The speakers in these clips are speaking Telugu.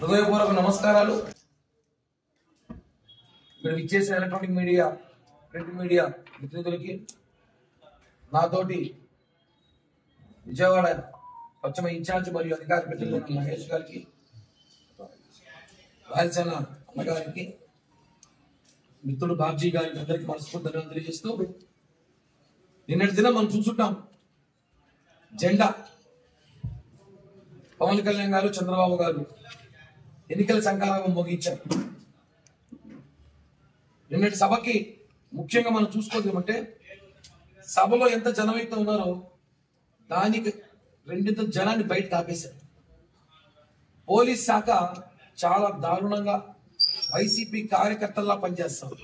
హృదయపూర్వక నమస్కారాలు. ఇక్కడ విచ్చేసిన ఎలక్ట్రానిక్ మీడియా, ప్రింట్ మీడియా ప్రతినిధులకి, నాతోటి విజయవాడ పశ్చిమ ఇన్ఛార్జ్ మరియు అధికార ప్రతినిధి మహేష్ గారికి, రాయలసీమ అన్నగారికి, మిత్రుడు బాబ్జీ గారికి అందరికీ మనస్ఫూర్తి ధన్యవాదాలు తెలియజేస్తూ, నిన్నటి దినం మనం చూసుంటాం, జెండా పవన్ కళ్యాణ్ గారు, చంద్రబాబు గారు ఎన్నికల సంకారం మోగించారు. నిన్నటి సభకి ముఖ్యంగా మనం చూసుకోలేమంటే, సభలో ఎంత జనం అయితే ఉన్నారో దానికి రెండింత జనాన్ని బయట ఆపేశారు. పోలీస్ శాఖ చాలా దారుణంగా వైసీపీ కార్యకర్తల్లా పనిచేస్తాం.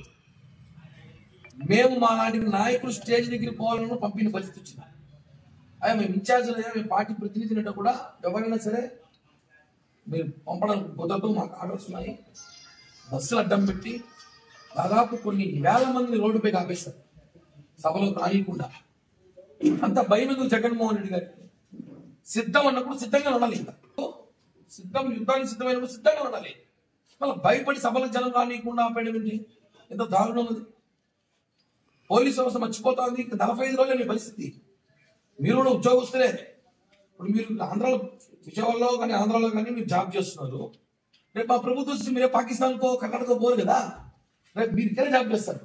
మేము మా లాంటి నాయకులు స్టేజ్ దగ్గర పోవాలని పంపిన పరిస్థితి వచ్చింది. అయ్యా మేము ఇన్ఛార్జీలు, అయ్యా మేము పార్టీ ప్రతినిధులు కూడా ఎవరైనా సరే మీరు పంపడం కుదరదు, మాకు ఆర్డర్స్ ఉన్నాయి. బస్సులు అడ్డం పెట్టి దాదాపు కొన్ని వేల మందిని రోడ్డుపై ఆపేస్తారు, సభలో రానియకుండా. అంత భయమే జగన్మోహన్ రెడ్డి గారికి. సిద్ధం అన్నప్పుడు సిద్ధంగా ఉండాలి, సిద్ధం యుద్ధానికి సిద్ధమైనప్పుడు సిద్ధంగా ఉండాలి. మళ్ళీ భయపడి సభలకు జనం రానియకుండా ఆపేయడం ఏంటి? ఎంత దారుణం అది. పోలీసు వ్యవస్థ మర్చిపోతా ఉంది. 45 రోజులు మీ పరిస్థితి. మీరు కూడా ఉద్యోగస్తులే. ఇప్పుడు మీరు ఆంధ్రాలో, విజయవాడలో కానీ ఆంధ్రాలో కానీ మీరు జాబ్ చేస్తున్నారు. రేపు మా ప్రభుత్వం వస్తే మీరే పాకిస్తాన్కో కర్ణాటకో పోరు కదా. రేపు మీరు ఇక్కడే జాబ్ చేస్తారు,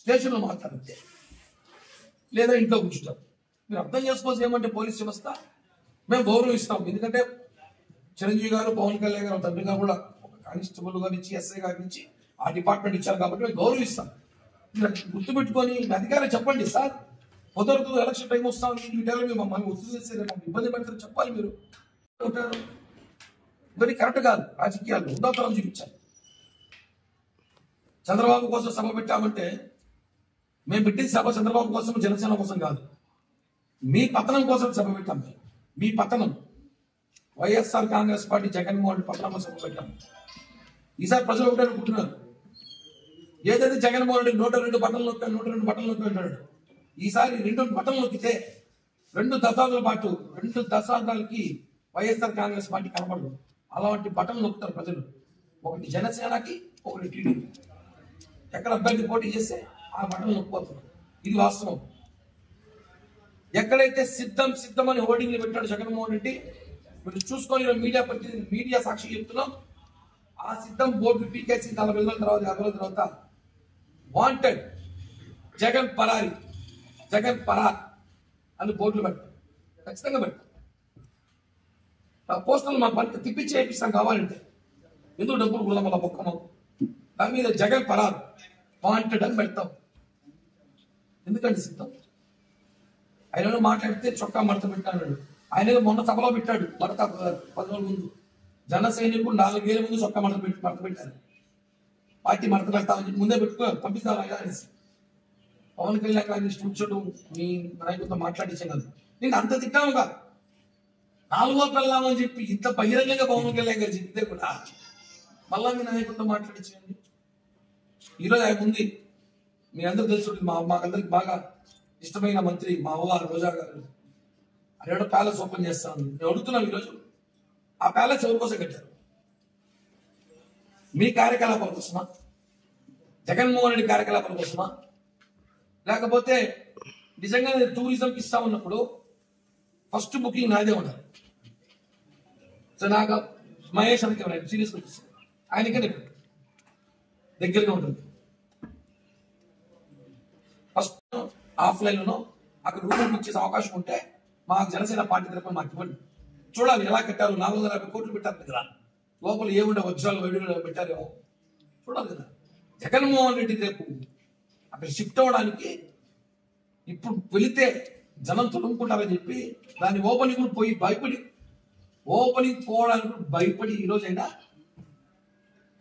స్టేషన్లో మాట్లాడితే, లేదా ఇంట్లో కూర్చుంటారు. మీరు అర్థం చేసుకోవచ్చు. ఏమంటే పోలీస్ వ్యవస్థ మేము గౌరవిస్తాం. ఎందుకంటే చిరంజీవి గారు, పవన్ కళ్యాణ్ గారు తండ్రి గారు కూడా ఒక కానిస్టేబుల్ గారి నుంచి, ఎస్ఐ గారి నుంచి ఆ డిపార్ట్మెంట్ ఇచ్చారు కాబట్టి మేము గౌరవిస్తాం. మీరు గుర్తుపెట్టుకొని మీ అధికారులు చెప్పండి, సార్ కుదరదు, ఎలక్షన్ టైం వస్తా ఉంది, ఈ టైంలో మేము మమ్మల్ని ఒత్తిడి చేస్తే మాకు ఇబ్బంది పెడతారు చెప్పాలి. మీరు ఇవన్నీ కరెక్ట్ కాదు. రాజకీయాలు ఉన్నతరం చూపించాలి. చంద్రబాబు కోసం సభ పెట్టామంటే మేము పెట్టింది సభ చంద్రబాబు కోసం, జనసేన కోసం కాదు. మీ పతనం కోసం సభ పెట్టాం. మీ పతనం, వైఎస్ఆర్ కాంగ్రెస్ పార్టీ జగన్మోహన్ రెడ్డి పతనం సభ పెట్టాం. ఈసారి ప్రజలు ఒకటే అనుకుంటున్నారు, ఏదైతే జగన్మోహన్ రెడ్డి 102 బటన్లు నొక్కాడు, 102 బటన్లు నొక్కి అంటాడు. ఈసారి 2 బటన్లు నొక్కితే 2 దశాబ్దాల పాటు, 2 దశాబ్దాలకి వైఎస్ఆర్ కాంగ్రెస్ పార్టీ కనపడదు. అలాంటి బటన్లు నొక్కుతారు ప్రజలు. ఒకటి జనసేనకి, ఒకటి టీడీపీ. ఎక్కడ అభ్యర్థి పోటీ చేస్తే ఆ బటన్లు నొక్కిపోతున్నారు. ఇది వాస్తవం. ఎక్కడైతే సిద్ధం సిద్ధం అని హోర్డింగ్లు పెట్టాడు జగన్మోహన్ రెడ్డి, మీరు చూసుకొని మీడియా సాక్షి చెప్తున్నాం. ఆ సిద్ధం బోర్డు పీకేసి 40 రోజుల తర్వాత, 50 రోజుల తర్వాత వాంటెడ్ జగన్ పరారి, జగన్ పరార్ అని బోర్డులు పెడతాం. ఖచ్చితంగా పెడతాం. ఆ పోస్టర్లు మా పని తిప్పించి చేపిస్తాం కావాలంటే. ఎందుకు డబ్బులు కూడా మళ్ళీ బొక్కము. దాని మీద జగన్ పరార్ వాంటెడ్ అని పెడతాం. ఎందుకంటే సిద్ధం. ఆయన మాట్లాడితే చొక్కా మడత పెట్టాడు. ఆయన మొన్న సభలో పెట్టాడు మడత 10 రోజుల ముందు. జన సైనికులు 4 ఏళ్ళ ముందు చొక్కా మడత పెట్టారు. పార్టీ మడత పెడతామని చెప్పి ముందే పెట్టుకున్నారు, పంపిస్తారు అనేసి. పవన్ కళ్యాణ్ గారిని కూర్చోడం మీ నాయకులతో మాట్లాడించాం కదా. నేను అంత తిట్టాను కాదు. 4వ పెళ్ళామని చెప్పి ఇంత బహిరంగంగా పవన్ కళ్యాణ్ గారు చెప్తే కూడా మళ్ళా మీ నాయకులతో మాట్లాడించండి. ఈరోజు ఆయన ఉంది, మీ అందరూ తెలుసు. మాకందరికి బాగా ఇష్టమైన మంత్రి మా అవ్వ రోజా గారు ఆయన ప్యాలెస్ ఓపెన్ చేస్తాను. నేను అడుగుతున్నాను, ఈరోజు ఆ ప్యాలెస్ ఎవరి కోసం కట్టారు? మీ కార్యకలాపాల కోసమా? జగన్మోహన్ రెడ్డి కార్యకలాపాల కోసమా? లేకపోతే నిజంగా టూరిజంకి ఇస్తా ఉన్నప్పుడు ఫస్ట్ బుకింగ్ నాదే ఉండాలి. సో నాకు మహేష్ అని సీరియస్ ఆయనకే దగ్గరగా ఉంటుంది. ఫస్ట్ ఆఫ్లైన్లోనో అక్కడ రూమ్ ఇచ్చేసే అవకాశం ఉంటే మాకు జనసేన పార్టీ తరఫున మాకు ఇవ్వండి. చూడాలి ఎలా కట్టారు. 450 కోట్లు పెట్టారు కదా, లోపల ఏముండే వజ్రాలు వైద్యులు పెట్టారేమో చూడాలి కదా. జగన్మోహన్ రెడ్డి రేపు అక్కడ షిఫ్ట్ అవ్వడానికి ఇప్పుడు వెళితే జనం తొలుముకుంటారని చెప్పి దాన్ని ఓపెనింగ్ కూడా పోయి భయపడి, ఓపెనింగ్ పోవడానికి భయపడి ఈరోజైనా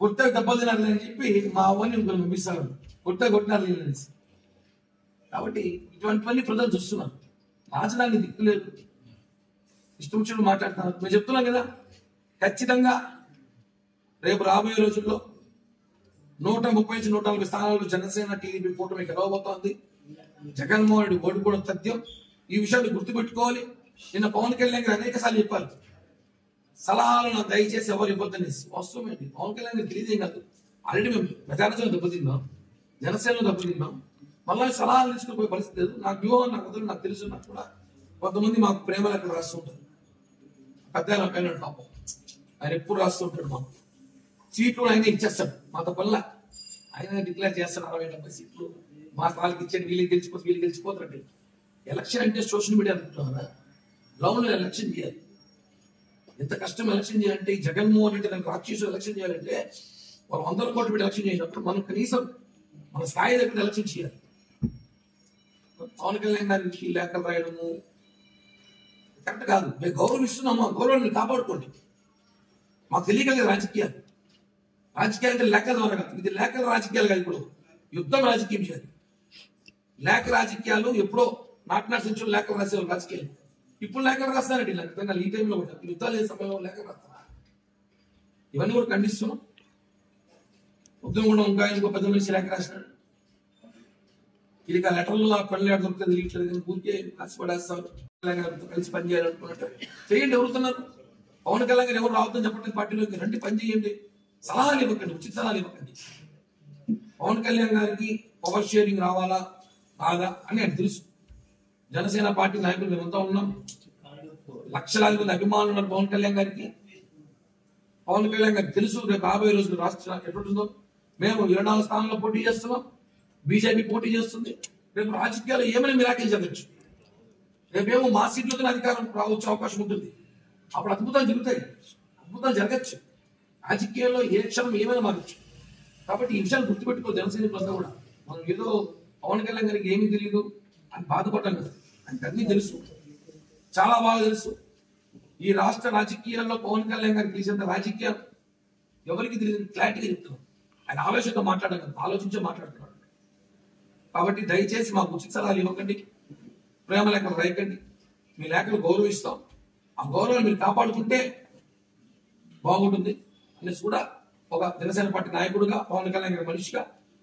కొట్ట దెబ్బలు తినాలని చెప్పి మా అవ్వని పంపిస్తారు. కొట్టినారు అనేసి. కాబట్టి ఇటువంటివన్నీ ప్రజలు చూస్తున్నారు. రాజధాని దిక్కులేదు, ఇష్టం వచ్చినట్టు మాట్లాడుతున్నారు. మేము చెప్తున్నాం కదా, ఖచ్చితంగా రేపు రాబోయే రోజుల్లో 130 నుంచి 140 స్థానాలు జనసేన టీడీపీ కూటమి గెలవబోతోంది. జగన్మోహన్ రెడ్డి ఓడిపోవడం తథ్యం. ఈ విషయాన్ని గుర్తుపెట్టుకోవాలి. నిన్న పవన్ కళ్యాణ్ గారు అనేక సార్లు చెప్పారు, సలహాలను దయచేసి ఎవరు ఇవ్వద్దని వాస్తవం ఏంటి? పవన్ కళ్యాణ్ గారికి తెలియదేం కాదు. ఆల్రెడీ మేము ప్రజారాజ్యంలో దెబ్బతిన్నాం, జనసేనలో దెబ్బతిన్నాం. మళ్ళీ సలహాలు తీసుకుని పోయే పరిస్థితి లేదు. నాకు వ్యూహం నాకు వదిలి నాకు తెలుసు. నాకు కూడా కొంతమంది మాకు ప్రేమలు అక్కడ రాస్తుంటారు. పెద్ద పైన పాపం ఆయన ఎప్పుడు రాస్తుంటాడు. మాకు సీట్లు ఆయన ఇచ్చేస్తాడు. మాతో పల్ల ఆయన డిక్లేర్ చేస్తాడు 60-70 సీట్లు మా వాళ్ళకి ఇచ్చాడు. వీళ్ళు గెలిచిపోతారండి. ఎలక్షన్ అంటే సోషల్ మీడియా అనుకుంటున్నారా? గ్రౌండ్ లో ఎలక్షన్ చేయాలి. ఎంత కష్టం ఎలక్షన్ చేయాలంటే, ఈ జగన్మోహన్ రెడ్డి దానికి రాక్షసు ఎలక్షన్ చేయాలంటే వాళ్ళు 100 కోట్లు పెట్టి ఎలక్షన్ చేసినప్పుడు మనం కనీసం మన స్థాయి దగ్గర ఎలక్షన్ చేయాలి. పవన్ కళ్యాణ్ గారికి లేఖలు రాయడము కరెక్ట్ కాదు. మేము గౌరవిస్తున్నాము, ఆ గౌరవాన్ని కాపాడుకోండి. మాకు తెలియగలిగే రాజకీయాలు అంటే లేఖల ద్వారా కాదు. ఇది లేఖల రాజకీయాలు కాదు. ఇప్పుడు యుద్ధం రాజకీయం చేయాలి. లేఖ రాజకీయాలు ఎప్పుడో నాటి సెంచురీ లేఖలు రాసేవాళ్ళు రాజకీయాలు. ఇప్పుడు లేఖలు రాస్తారండి. నిజంగా ఈ టైంలో కూడా యుద్ధాలు లేని సమయంలో లేఖలు రాస్తారు. ఇవన్నీ కూడా ఖండిస్తున్నాం. ఉద్యమం ఇంకా ఇంకో 10 మనిషి లేఖ రాసినాడు. ఇది లెటర్లో ఆ పనులు దొరుకుతుంది తెలియట్లేదు. ఊరికే కష్టపడేస్తారు. కలిసి పని చేయాలనుకున్నట్టు చేయండి. ఎవరుతున్నారు? పవన్ కళ్యాణ్ గారు ఎవరు రావద్దని చెప్పండి. పార్టీలోకి రండి, పని చేయండి. సలహాలు ఇవ్వకండి, ఉచిత సలహాలు ఇవ్వకండి. పవన్ కళ్యాణ్ గారికి పవర్ షేరింగ్ రావాలా కాదా అని ఆయన తెలుసు. జనసేన పార్టీ నాయకులు మేమంతా ఉన్నాం. లక్షలాది మంది అభిమానులు ఉన్నారు పవన్ కళ్యాణ్ గారికి. పవన్ కళ్యాణ్ గారికి తెలుసు రేపు రాబోయే రోజులు రాష్ట్రం ఎట్లుంటుందో. మేము 24 స్థానంలో పోటీ చేస్తున్నాం. బీజేపీ పోటీ చేస్తుంది. రేపు రాజకీయాలు ఏమైనా మిరాకిల్ జరగచ్చు. రేపేమో మా సీట్లతో అధికారం రావచ్చు, అవకాశం ఉంటుంది. అప్పుడు అద్భుతాలు జరుగుతాయి, అద్భుతాలు జరగచ్చు. రాజకీయాల్లో ఏ క్షణం ఏమైనా మారచ్చు. కాబట్టి ఈ విషయాలు గుర్తుపెట్టుకో జనసైనికులంతా కూడా. మనం ఏదో పవన్ కళ్యాణ్ గారికి ఏమీ తెలియదు అని బాధపడ్డాం కదా. ఆయనకు అన్నీ తెలుసు, చాలా బాగా తెలుసు. ఈ రాష్ట్ర రాజకీయాల్లో పవన్ కళ్యాణ్ గారికి తెలిసినంత రాజకీయం ఎవరికి తెలియదు. క్లారిటీగా చెప్తున్నాం. ఆయన ఆలోచనతో మాట్లాడడం కదా, ఆలోచించే మాట్లాడుతున్నాడు. కాబట్టి దయచేసి మాకు ఉచిత సలహాలు ఇవ్వకండి, ప్రేమ లేఖలు రాయకండి. మీ లేఖలు గౌరవిస్తాం. ఆ గౌరవాన్ని మీరు కాపాడుకుంటే బాగుంటుంది అనేసి కూడా ఒక జనసేన పార్టీ నాయకుడుగా, పవన్ కళ్యాణ్ గారి మనిషిగా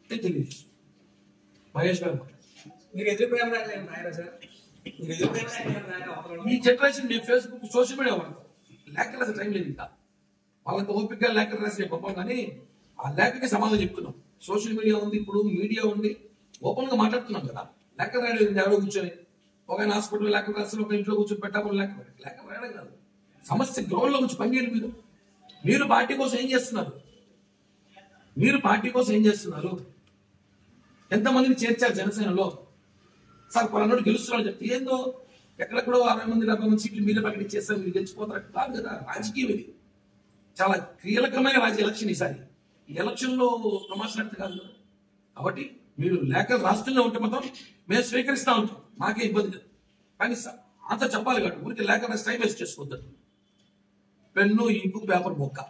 నేను తెలియజేస్తాను. మహేష్ గారు ఈ జనరేషన్ మీ ఫేస్బుక్ సోషల్ మీడియా వాడతాం. లేఖలు రాసే టైం లేదు. ఇంకా వాళ్ళకి ఓపికగా లేఖలు రాసి పంపం. కానీ ఆ లేఖకి సమాధానం చెప్తున్నాం. సోషల్ మీడియా ఉంది, ఇప్పుడు మీడియా ఉంది, ఓపెన్ గా మాట్లాడుతున్నాం కదా. లేఖలు రాయలేదు ఎవరో కూర్చొని ఒక హాస్పిటల్ లేఖలు రాసి ఒక ఇంట్లో కూర్చొని పెట్టాలి. లేఖలు రాయడం కాదు. సమస్య గ్రౌండ్ లో కూర్చొని పనిచేయండి. మీరు పార్టీ కోసం ఏం చేస్తున్నారు? ఎంతమందిని చేర్చారు జనసేనలో? సార్ పలానాడు గెలుస్తున్నాడు చెప్తే ఏందో ఎక్కడెక్కడో 60 మంది 70 మంది సీట్లు మీరే ప్రకటించేస్తారు, మీరు గెలిచిపోతారు కాదు కదా. రాజకీయం ఇది చాలా కీలకమైన ఎలక్షన్. ఈసారి ఈ ఎలక్షన్ లో ప్రమాణాలు కాదు కదా. కాబట్టి మీరు లేఖలు రాస్తూనే ఉంటే మాత్రం మేము స్వీకరిస్తూ ఉంటాం. మాకే ఇబ్బంది లేదు. కానీ అంత చెప్పాలి కాబట్టి ఊరికి లేఖ రాసి టైం వేస్ట్ చేసుకోవద్దు. పెన్ను, ఇంకు, పేపర్, బొక్క.